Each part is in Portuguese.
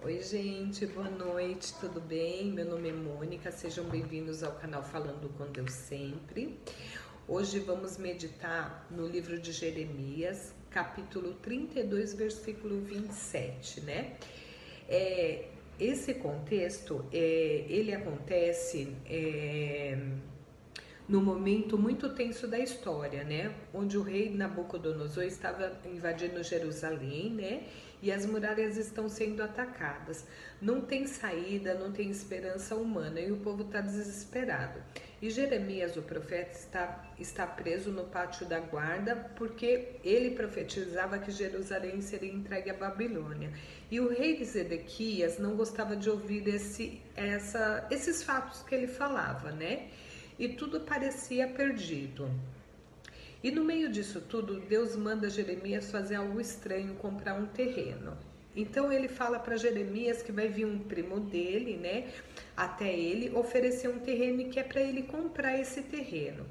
Oi gente, boa noite, tudo bem? Meu nome é Mônica, sejam bem-vindos ao canal Falando com Deus Sempre. Hoje vamos meditar no livro de Jeremias, capítulo 32, versículo 27, né? Esse contexto, ele acontece no momento muito tenso da história, né? Onde o rei Nabucodonosor estava invadindo Jerusalém, né? E as muralhas estão sendo atacadas. Não tem saída, não tem esperança humana e o povo está desesperado. E Jeremias, o profeta, está preso no pátio da guarda porque ele profetizava que Jerusalém seria entregue à Babilônia. E o rei de Zedequias não gostava de ouvir esses fatos que ele falava, né? E tudo parecia perdido. E no meio disso tudo, Deus manda Jeremias fazer algo estranho, comprar um terreno. Então ele fala para Jeremias que vai vir um primo dele, né, até ele oferecer um terreno e que é para ele comprar esse terreno.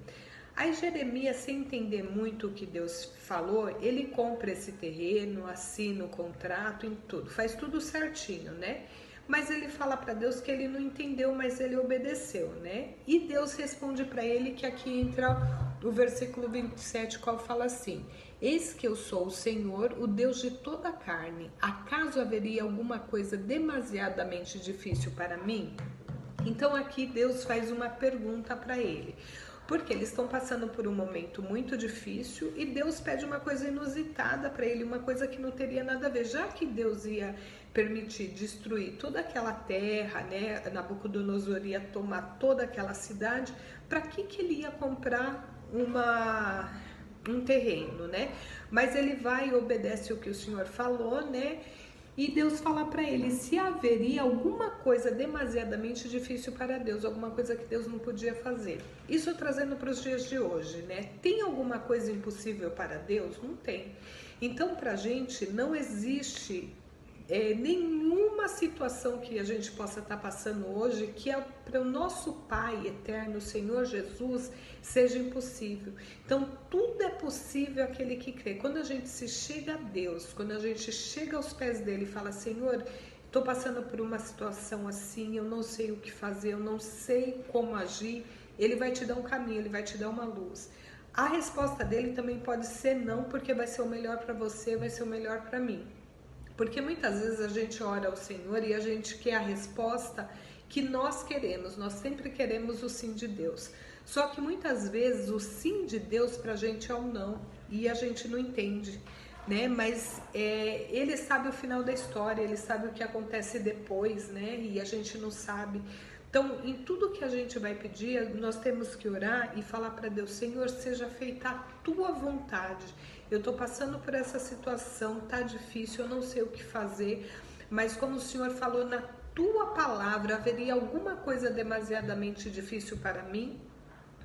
Aí Jeremias, sem entender muito o que Deus falou, ele compra esse terreno, assina o contrato, em tudo, faz tudo certinho, né? Mas ele fala para Deus que ele não entendeu, mas ele obedeceu, né? E Deus responde para ele que aqui entra o versículo 27, qual fala assim: eis que eu sou o Senhor, o Deus de toda a carne. Acaso haveria alguma coisa demasiadamente difícil para mim? Então aqui Deus faz uma pergunta para ele, porque eles estão passando por um momento muito difícil e Deus pede uma coisa inusitada para ele, uma coisa que não teria nada a ver. Já que Deus ia permitir destruir toda aquela terra, né? Nabucodonosor ia tomar toda aquela cidade, para que ele ia comprar um terreno, né? Mas ele vai e obedece o que o Senhor falou, né? E Deus fala para ele se haveria alguma coisa demasiadamente difícil para Deus, alguma coisa que Deus não podia fazer. Isso trazendo para os dias de hoje, né? Tem alguma coisa impossível para Deus? Não tem. Então, para a gente não existe nenhuma situação que a gente possa estar passando hoje que para o nosso Pai eterno, Senhor Jesus, seja impossível. Então tudo é possível aquele que crê. Quando a gente se chega a Deus, quando a gente chega aos pés dele e fala: Senhor, estou passando por uma situação assim, eu não sei o que fazer, eu não sei como agir, ele vai te dar um caminho, ele vai te dar uma luz. A resposta dele também pode ser não, porque vai ser o melhor para você, vai ser o melhor para mim. Porque muitas vezes a gente ora ao Senhor e a gente quer a resposta que nós queremos, nós sempre queremos o sim de Deus. Só que muitas vezes o sim de Deus pra gente é um não e a gente não entende, né? Mas ele sabe o final da história, ele sabe o que acontece depois, né? E a gente não sabe. Então, em tudo que a gente vai pedir, nós temos que orar e falar para Deus: Senhor, seja feita a tua vontade. Eu estou passando por essa situação, tá difícil, eu não sei o que fazer, mas como o Senhor falou na tua palavra, haveria alguma coisa demasiadamente difícil para mim?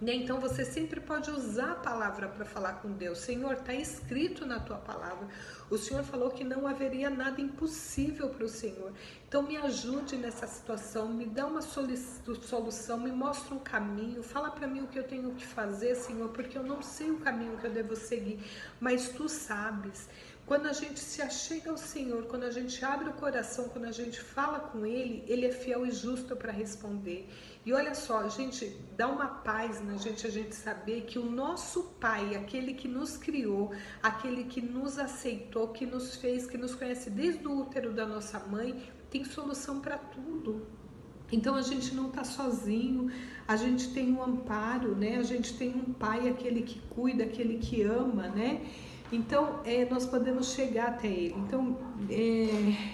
Então você sempre pode usar a palavra para falar com Deus. Senhor, está escrito na tua palavra. O Senhor falou que não haveria nada impossível para o Senhor. Então me ajude nessa situação, me dá uma solução, me mostra um caminho, fala para mim o que eu tenho que fazer, Senhor, porque eu não sei o caminho que eu devo seguir, mas tu sabes. Quando a gente se achega ao Senhor, quando a gente abre o coração, quando a gente fala com Ele, Ele é fiel e justo para responder. E olha só, gente, dá uma paz na gente, a gente saber que o nosso Pai, aquele que nos criou, aquele que nos aceitou, que nos fez, que nos conhece desde o útero da nossa mãe, tem solução para tudo. Então a gente não está sozinho, a gente tem um amparo, né? A gente tem um Pai, aquele que cuida, aquele que ama, né? Então nós podemos chegar até Ele. Então,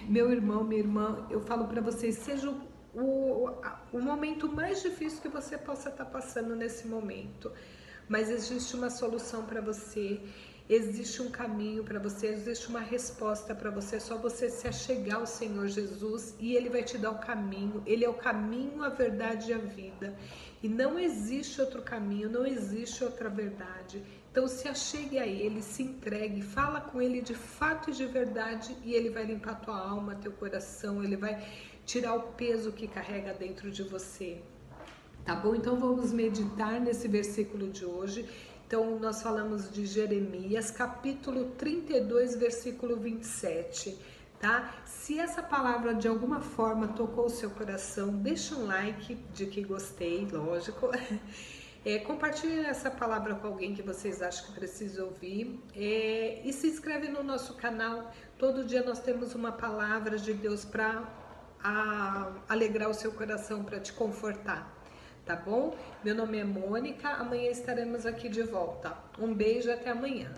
meu irmão, minha irmã, eu falo para vocês, seja o momento mais difícil que você possa estar passando nesse momento, mas existe uma solução para você, existe um caminho para você, existe uma resposta para você. É só você se achegar ao Senhor Jesus e Ele vai te dar o caminho. Ele é o caminho, a verdade e a vida, e não existe outro caminho, não existe outra verdade. Então se achegue a Ele, se entregue, fala com Ele de fato e de verdade, e Ele vai limpar tua alma, teu coração, Ele vai tirar o peso que carrega dentro de você. Tá bom? Então vamos meditar nesse versículo de hoje. Então nós falamos de Jeremias, capítulo 32, versículo 27. tá? Se essa palavra de alguma forma tocou o seu coração, deixa um like de que gostei, lógico. Compartilhe essa palavra com alguém que vocês acham que precisa ouvir, e se inscreve no nosso canal. Todo dia nós temos uma palavra de Deus para alegrar o seu coração, para te confortar, tá bom? Meu nome é Mônica, amanhã estaremos aqui de volta. Um beijo, até amanhã.